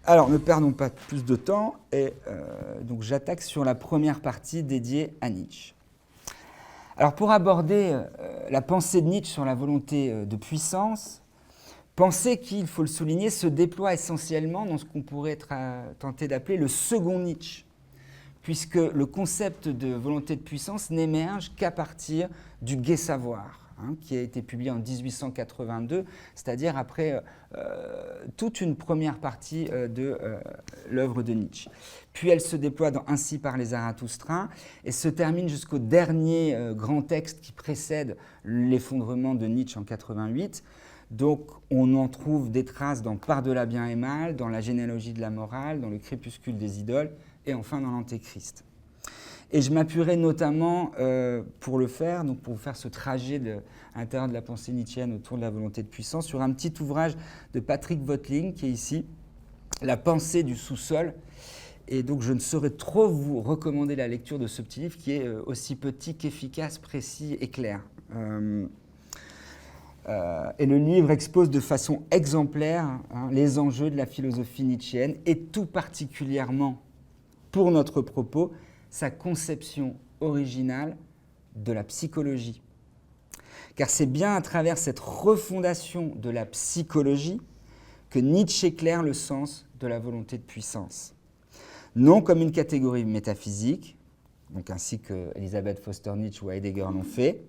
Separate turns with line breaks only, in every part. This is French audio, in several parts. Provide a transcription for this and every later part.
Alors, ne perdons pas plus de temps, et donc j'attaque sur la première partie dédiée à Nietzsche. Alors, pour aborder la pensée de Nietzsche sur la volonté de puissance, pensée qui, il faut le souligner, se déploie essentiellement dans ce qu'on pourrait tenter d'appeler le second Nietzsche, puisque le concept de volonté de puissance n'émerge qu'à partir du gai savoir, qui a été publié en 1882, c'est-à-dire après toute une première partie de l'œuvre de Nietzsche. Puis elle se déploie dans Ainsi parlait Zarathustra et se termine jusqu'au dernier grand texte qui précède l'effondrement de Nietzsche en 88. Donc on en trouve des traces dans Par-delà bien et mal, dans La généalogie de la morale, dans Le crépuscule des idoles et enfin dans l'Antéchrist. Et je m'appuierai notamment pour le faire, donc pour faire ce trajet à l'intérieur de la pensée nietzschéenne autour de la volonté de puissance, sur un petit ouvrage de Patrick Voeteling qui est ici, La pensée du sous-sol. Et donc je ne saurais trop vous recommander la lecture de ce petit livre qui est aussi petit qu'efficace, précis et clair. Et le livre expose de façon exemplaire les enjeux de la philosophie nietzschéenne et tout particulièrement, pour notre propos, sa conception originale de la psychologie. Car c'est bien à travers cette refondation de la psychologie que Nietzsche éclaire le sens de la volonté de puissance. Non comme une catégorie métaphysique, donc ainsi que Elisabeth Foster Nietzsche ou Heidegger l'ont fait,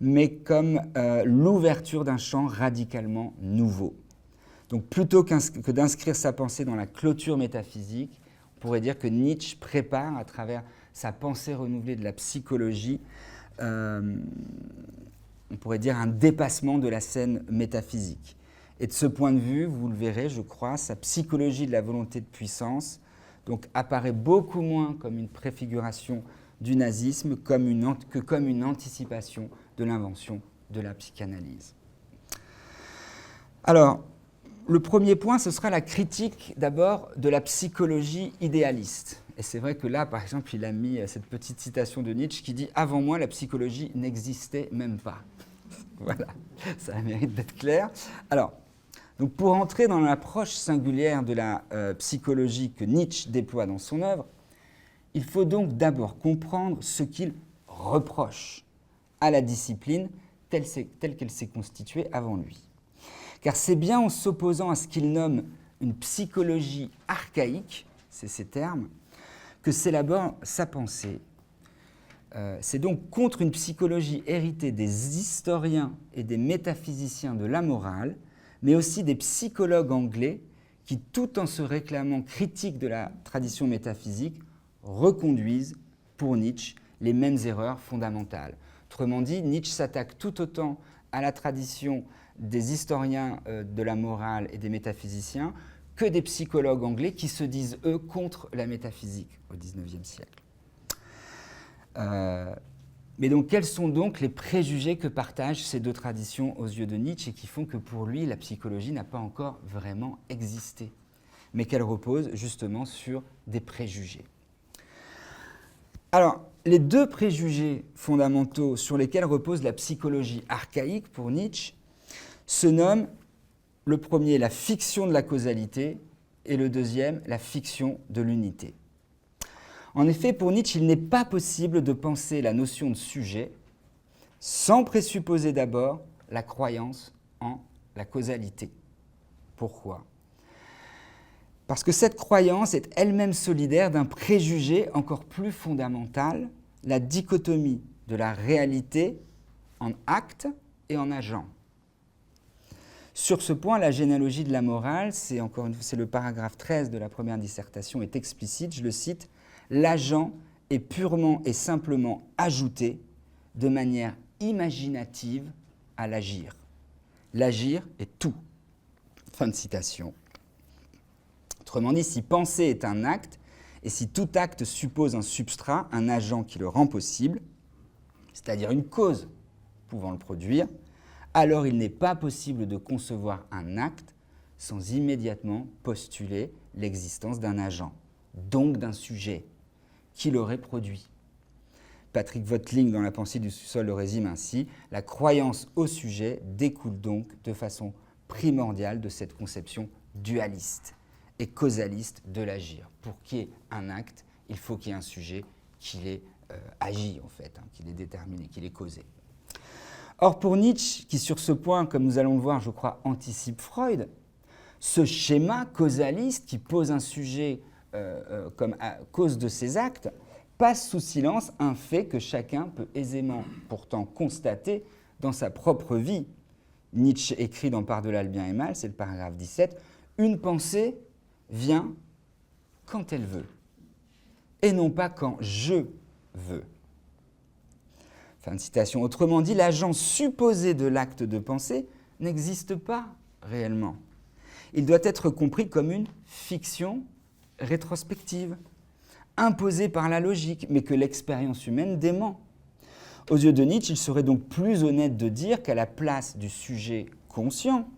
mais comme l'ouverture d'un champ radicalement nouveau. Donc plutôt que d'inscrire sa pensée dans la clôture métaphysique, on pourrait dire que Nietzsche prépare, à travers sa pensée renouvelée de la psychologie, on pourrait dire un dépassement de la scène métaphysique. Et de ce point de vue, vous le verrez, je crois, sa psychologie de la volonté de puissance donc, apparaît beaucoup moins comme une préfiguration du nazisme que comme une anticipation de l'invention de la psychanalyse. Alors, le premier point, ce sera la critique d'abord de la psychologie idéaliste. Et c'est vrai que là, par exemple, il a mis cette petite citation de Nietzsche qui dit « Avant moi, la psychologie n'existait même pas ». Voilà, ça a le mérite d'être clair. Alors, donc pour entrer dans l'approche singulière de la psychologie que Nietzsche déploie dans son œuvre, il faut donc d'abord comprendre ce qu'il reproche à la discipline telle qu'elle s'est constituée avant lui. Car c'est bien en s'opposant à ce qu'il nomme une psychologie archaïque, c'est ces termes, que s'élabore sa pensée. C'est donc contre une psychologie héritée des historiens et des métaphysiciens de la morale, mais aussi des psychologues anglais qui, tout en se réclamant critiques de la tradition métaphysique, reconduisent pour Nietzsche les mêmes erreurs fondamentales. Autrement dit, Nietzsche s'attaque tout autant à la tradition des historiens de la morale et des métaphysiciens que des psychologues anglais qui se disent, eux, contre la métaphysique au XIXe siècle. Mais donc, quels sont donc les préjugés que partagent ces deux traditions aux yeux de Nietzsche et qui font que pour lui, la psychologie n'a pas encore vraiment existé, mais qu'elle repose justement sur des préjugés. Alors, les deux préjugés fondamentaux sur lesquels repose la psychologie archaïque pour Nietzsche se nomment, le premier, la fiction de la causalité, et le deuxième, la fiction de l'unité. En effet, pour Nietzsche, il n'est pas possible de penser la notion de sujet sans présupposer d'abord la croyance en la causalité. Pourquoi ? Parce que cette croyance est elle-même solidaire d'un préjugé encore plus fondamental, la dichotomie de la réalité en acte et en agent. Sur ce point, la généalogie de la morale, c'est le paragraphe 13 de la première dissertation, est explicite, je le cite, « L'agent est purement et simplement ajouté de manière imaginative à l'agir. L'agir est tout. » Fin de citation. Autrement dit, si penser est un acte, et si tout acte suppose un substrat, un agent qui le rend possible, c'est-à-dire une cause pouvant le produire, alors il n'est pas possible de concevoir un acte sans immédiatement postuler l'existence d'un agent, donc d'un sujet, qui l'aurait produit. Patrick Voeteling, dans La pensée du sous-sol, le résume ainsi, « La croyance au sujet découle donc de façon primordiale de cette conception dualiste. et causaliste de l'agir. Pour qu'il y ait un acte, il faut qu'il y ait un sujet qui l'ait agi, en fait, qui l'ait déterminé, qui l'ait causé. Or, pour Nietzsche, qui sur ce point, comme nous allons le voir, je crois, anticipe Freud, ce schéma causaliste qui pose un sujet comme cause de ses actes passe sous silence un fait que chacun peut aisément pourtant constater dans sa propre vie. Nietzsche écrit dans Par-delà le bien et mal, c'est le paragraphe 17, « Une pensée vient quand elle veut, et non pas quand je veux. » Fin de citation. Autrement dit, l'agent supposé de l'acte de pensée n'existe pas réellement. Il doit être compris comme une fiction rétrospective, imposée par la logique, mais que l'expérience humaine dément. Aux yeux de Nietzsche, il serait donc plus honnête de dire qu'à la place du sujet conscient,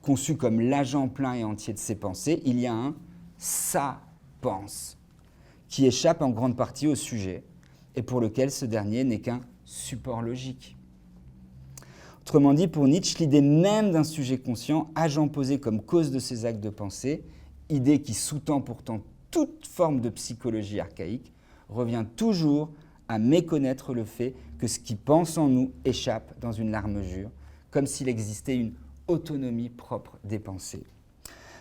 conçu comme l'agent plein et entier de ses pensées, il y a un « ça pense » qui échappe en grande partie au sujet et pour lequel ce dernier n'est qu'un support logique. Autrement dit, pour Nietzsche, l'idée même d'un sujet conscient, agent posé comme cause de ses actes de pensée, idée qui sous-tend pourtant toute forme de psychologie archaïque, revient toujours à méconnaître le fait que ce qui pense en nous échappe dans une large mesure, comme s'il existait une autonomie propre des pensées.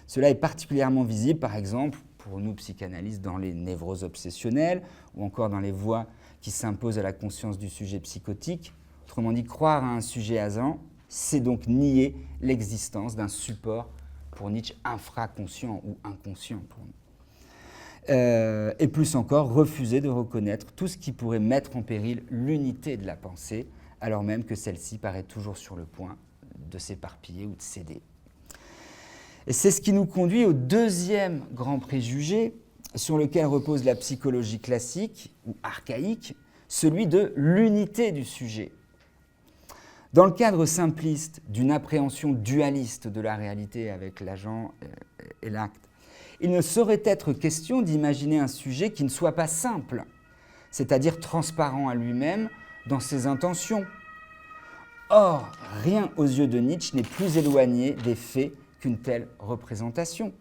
Cela est particulièrement visible, par exemple, pour nous psychanalystes, dans les névroses obsessionnelles ou encore dans les voies qui s'imposent à la conscience du sujet psychotique. Autrement dit, croire à un sujet agent, c'est donc nier l'existence d'un support, pour Nietzsche, infraconscient ou inconscient pour nous. Et plus encore, refuser de reconnaître tout ce qui pourrait mettre en péril l'unité de la pensée, alors même que celle-ci paraît toujours sur le point de s'éparpiller ou de céder. Et c'est ce qui nous conduit au deuxième grand préjugé sur lequel repose la psychologie classique ou archaïque, celui de l'unité du sujet. Dans le cadre simpliste d'une appréhension dualiste de la réalité avec l'agent et l'acte, il ne saurait être question d'imaginer un sujet qui ne soit pas simple, c'est-à-dire transparent à lui-même dans ses intentions. Or, rien aux yeux de Nietzsche n'est plus éloigné des faits qu'une telle représentation.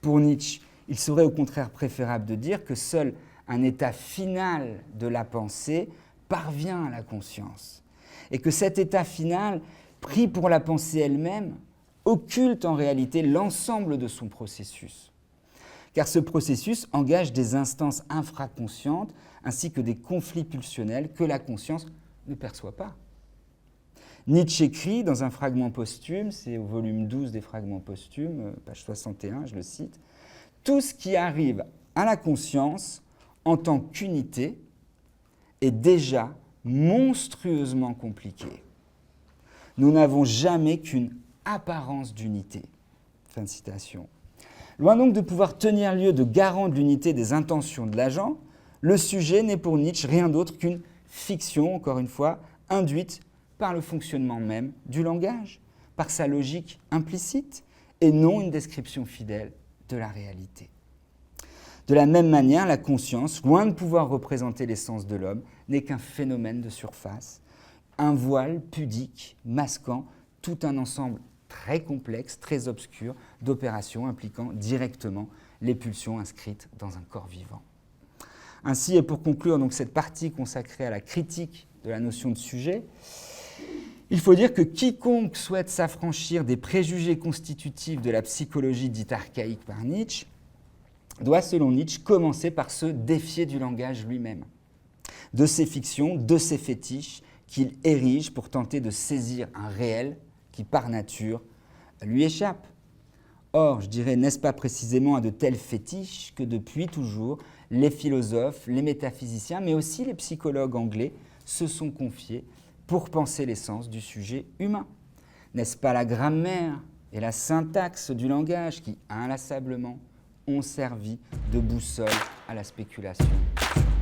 Pour Nietzsche, il serait au contraire préférable de dire que seul un état final de la pensée parvient à la conscience, et que cet état final, pris pour la pensée elle-même, occulte en réalité l'ensemble de son processus. Car ce processus engage des instances infraconscientes ainsi que des conflits pulsionnels que la conscience ne perçoit pas. Nietzsche écrit dans un fragment posthume, c'est au volume 12 des fragments posthumes, page 61, je le cite, « Tout ce qui arrive à la conscience en tant qu'unité est déjà monstrueusement compliqué. Nous n'avons jamais qu'une apparence d'unité. » Fin de citation. Loin donc de pouvoir tenir lieu de garant de l'unité des intentions de l'agent, le sujet n'est pour Nietzsche rien d'autre qu'une fiction, encore une fois, induite par le fonctionnement même du langage, par sa logique implicite, et non une description fidèle de la réalité. De la même manière, la conscience, loin de pouvoir représenter l'essence de l'homme, n'est qu'un phénomène de surface, un voile pudique, masquant tout un ensemble très complexe, très obscur, d'opérations impliquant directement les pulsions inscrites dans un corps vivant. Ainsi, et pour conclure donc cette partie consacrée à la critique de la notion de sujet, il faut dire que quiconque souhaite s'affranchir des préjugés constitutifs de la psychologie dite archaïque par Nietzsche doit, selon Nietzsche, commencer par se défier du langage lui-même, de ses fictions, de ses fétiches qu'il érige pour tenter de saisir un réel qui, par nature, lui échappe. Or, je dirais, n'est-ce pas précisément à de tels fétiches que depuis toujours, les philosophes, les métaphysiciens, mais aussi les psychologues anglais se sont confiés pour penser l'essence du sujet humain? N'est-ce pas la grammaire et la syntaxe du langage qui, inlassablement, ont servi de boussole à la spéculation sur